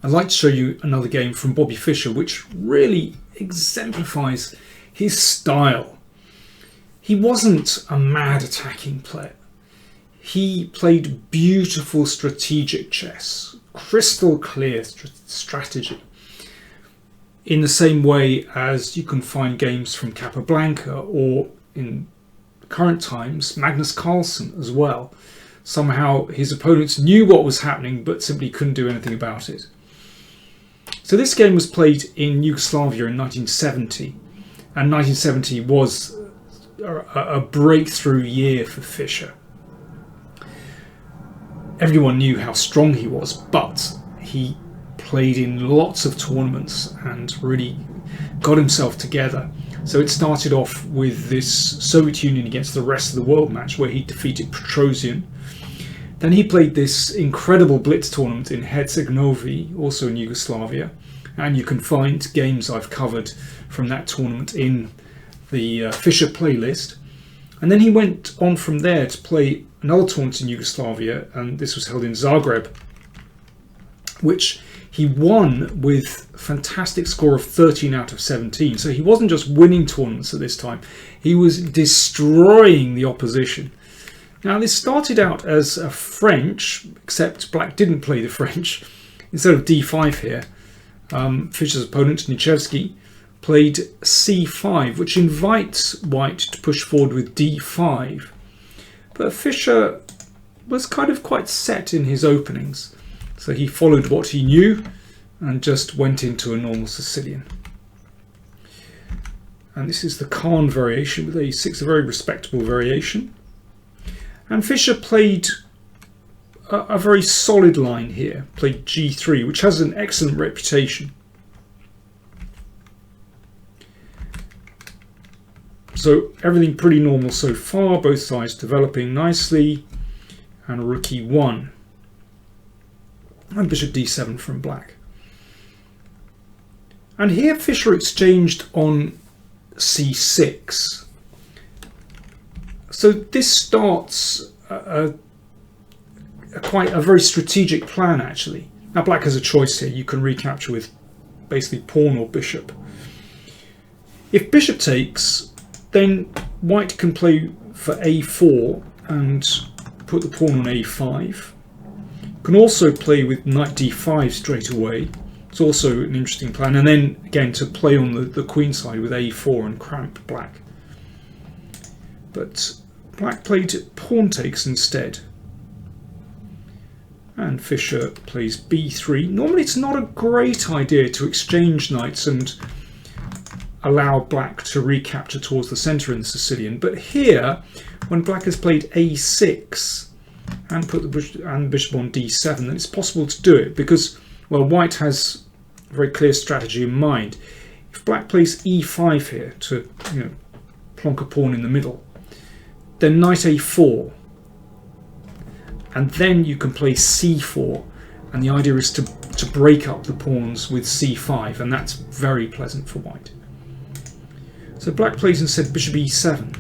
I'd like to show you another game from Bobby Fischer, which really exemplifies his style. He wasn't a mad attacking player. He played beautiful strategic chess, crystal clear strategy, in the same way as you can find games from Capablanca or, in current times, Magnus Carlsen as well. Somehow his opponents knew what was happening but simply couldn't do anything about it. So this game was played in Yugoslavia in 1970, and 1970 was a breakthrough year for Fischer. Everyone knew how strong he was, but he played in lots of tournaments and really got himself together. So it started off with this Soviet Union against the rest of the world match where he defeated Petrosian. Then he played this incredible blitz tournament in Herzegovina, also in Yugoslavia, and you can find games I've covered from that tournament in the Fischer playlist. And then he went on from there to play another tournament in Yugoslavia, and this was held in Zagreb, which he won with a fantastic score of 13 out of 17. So he wasn't just winning tournaments at this time, he was destroying the opposition. Now this started out as a French, except black didn't play the French. Instead of d5 here, Fischer's opponent, Nicevski, played c5, which invites white to push forward with d5. But Fischer was kind of quite set in his openings. So he followed what he knew and just went into a normal Sicilian. And this is the Khan variation with a6, a very respectable variation. And Fischer played a very solid line here, played g3, which has an excellent reputation. So everything pretty normal so far, both sides developing nicely, and rook e1. And bishop d7 from black. And here Fischer exchanged on c6. So this starts quite a very strategic plan actually. Now black has a choice here. You can recapture with basically pawn or bishop. If bishop takes, then white can play for a4 and put the pawn on a5. Can also play with knight d5 straight away. It's also an interesting plan. And then again to play on the queen side with a4 and cramp black. But black played pawn takes instead. And Fischer plays b3. Normally it's not a great idea to exchange knights and allow black to recapture towards the centre in the Sicilian. But here, when black has played a6 and put the bishop on d7, then it's possible to do it because, well, white has a very clear strategy in mind. If black plays e5 here to, plonk a pawn in the middle, then knight a4, and then you can play c4, and the idea is to break up the pawns with c5, and that's very pleasant for white. So black plays instead bishop e7.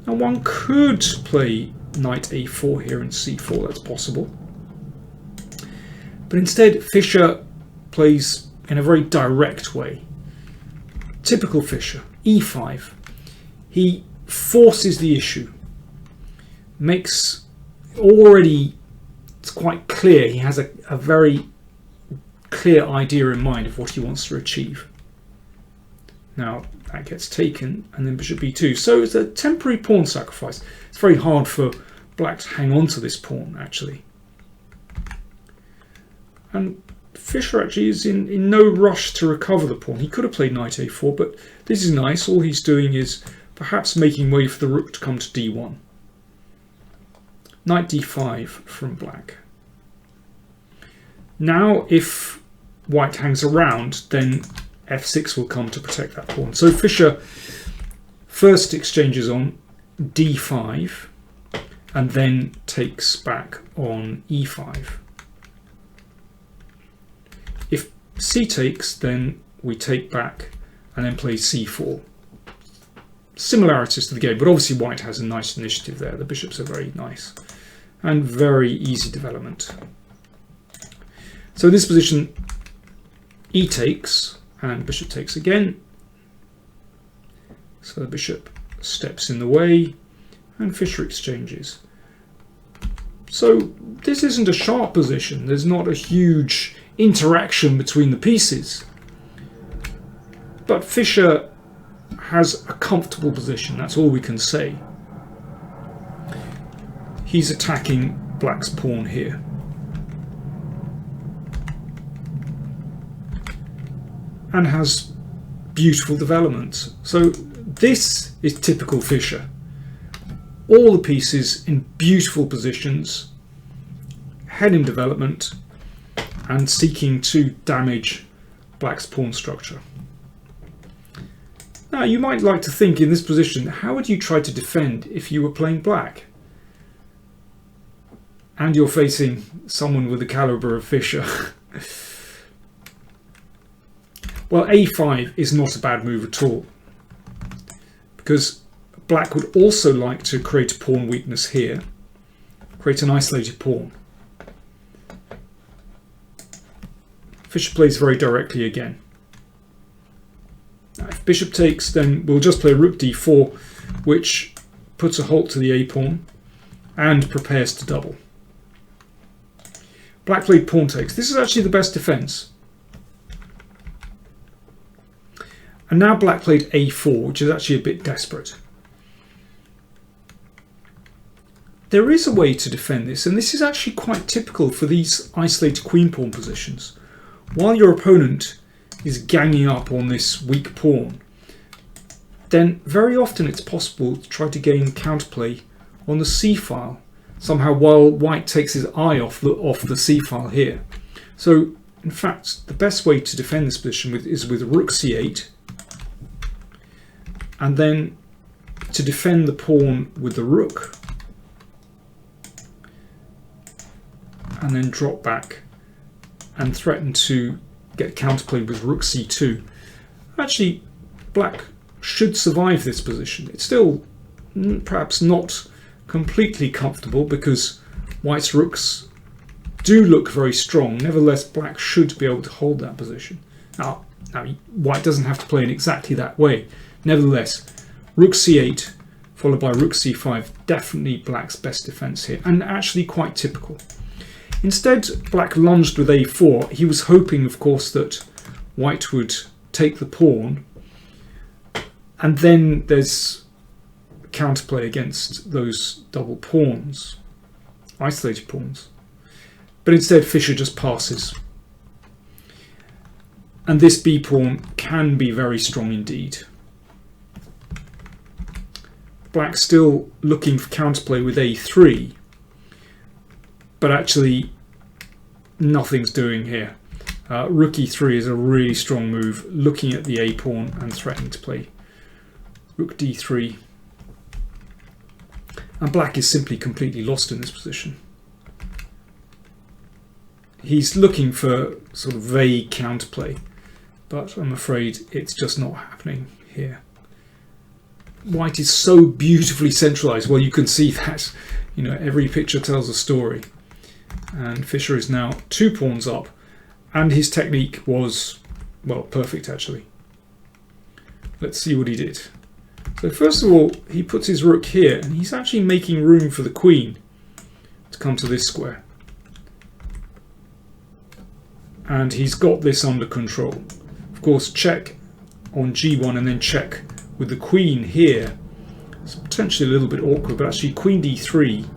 Now one could play knight a4 here and c4, that's possible. But instead Fischer plays in a very direct way. Typical Fischer, e5. He forces the issue. Makes already, it's quite clear, he has a very clear idea in mind of what he wants to achieve. Now that gets taken, and then bishop b2. So it's a temporary pawn sacrifice. It's very hard for black to hang on to this pawn, actually. And Fischer actually is in no rush to recover the pawn. He could have played knight a4, but this is nice. All he's doing is perhaps making way for the rook to come to d1. Knight d5 from black. Now if white hangs around, then f6 will come to protect that pawn. So Fischer first exchanges on d5 and then takes back on e5. If c takes, then we take back and then play c4. Similarities to the game, but obviously white has a nice initiative there. The bishops are very nice and very easy development. So in this position, e takes, and bishop takes again. So the bishop steps in the way, and Fischer exchanges. So this isn't a sharp position. There's not a huge interaction between the pieces. But Fischer has a comfortable position, that's all we can say. He's attacking Black's pawn here. And has beautiful development. So this is typical Fischer. All the pieces in beautiful positions, heading development, and seeking to damage Black's pawn structure. Now you might like to think in this position, how would you try to defend if you were playing Black? And you're facing someone with the caliber of Fischer. Well, a5 is not a bad move at all, because Black would also like to create a pawn weakness here, create an isolated pawn. Fischer plays very directly again. Now, if bishop takes, then we'll just play rook d4, which puts a halt to the a pawn and prepares to double. Black played pawn takes. This is actually the best defense. And now Black played a4, which is actually a bit desperate. There is a way to defend this, and this is actually quite typical for these isolated queen pawn positions. While your opponent is ganging up on this weak pawn, then very often it's possible to try to gain counterplay on the c-file, somehow while White takes his eye off the c-file here. So in fact the best way to defend this position is with rook c8, and then to defend the pawn with the rook, and then drop back and threaten to get counterplayed with rook c2. Actually, Black should survive this position. It's still perhaps not completely comfortable because White's rooks do look very strong. Nevertheless, Black should be able to hold that position. Now White doesn't have to play in exactly that way. Nevertheless, rook c8 followed by rook c5, definitely Black's best defense here, and actually quite typical. Instead, Black lunged with a4. He was hoping, of course, that White would take the pawn, and then there's counterplay against those double pawns, isolated pawns. But instead, Fischer just passes. And this b pawn can be very strong indeed. Black's still looking for counterplay with a3, but actually nothing's doing here. Rook e3 is a really strong move, looking at the a pawn and threatening to play rook d3. And Black is simply completely lost in this position. He's looking for sort of vague counterplay, but I'm afraid it's just not happening here. White is so beautifully centralized. Well, you can see that, you know, every picture tells a story. And Fischer is now 2 pawns up, and his technique was, well, perfect actually. Let's see what he did. So first of all, he puts his rook here, and he's actually making room for the queen to come to this square. And he's got this under control. Of course, check on g1 and then check with the queen here. It's potentially a little bit awkward, but actually queen d3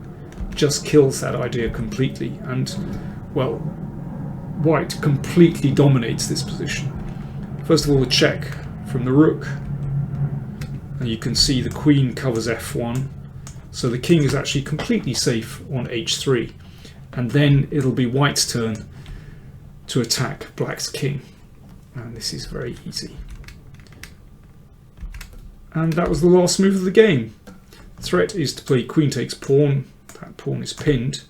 just kills that idea completely, and well, White completely dominates this position. First of all, the check from the rook, and you can see the queen covers f1, so the king is actually completely safe on h3, and then it'll be White's turn to attack Black's king, and this is very easy. And that was the last move of the game. The threat is to play queen takes pawn. That pawn is pinned,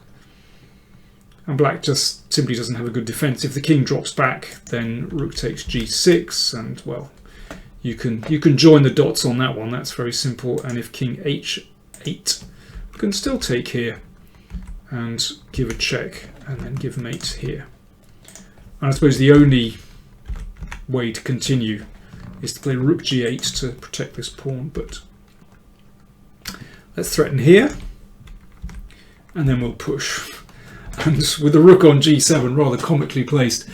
and Black just simply doesn't have a good defense. If the king drops back, then rook takes g6, and well, you can join the dots on that one. That's very simple. And if king h8, you can still take here and give a check, and then give mate here. And I suppose the only way to continue is to play rook g8 to protect this pawn, but let's threaten here, and then we'll push. And with the rook on g7 rather comically placed,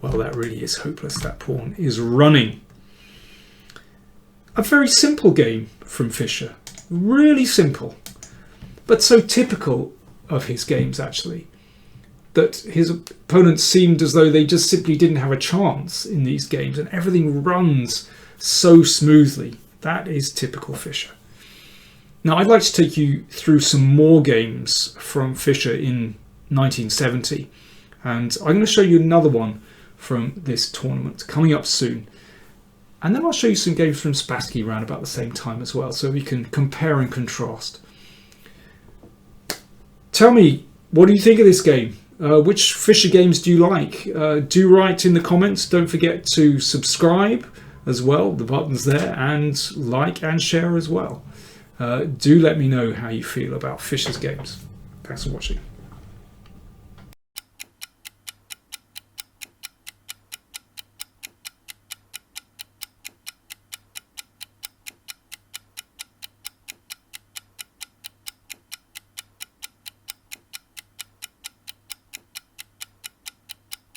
well, that really is hopeless. That pawn is running. A very simple game from Fischer, really simple, but so typical of his games actually, that his opponents seemed as though they just simply didn't have a chance in these games, and everything runs so smoothly. That is typical Fischer. Now I'd like to take you through some more games from Fischer in 1970, and I'm going to show you another one from this tournament coming up soon. And then I'll show you some games from Spassky around about the same time as well, so we can compare and contrast. Tell me, what do you think of this game? Which Fischer games do you like? Do write in the comments. Don't forget to subscribe as well, the button's there, and like and share as well. Do let me know how you feel about Fischer's games. Thanks for watching.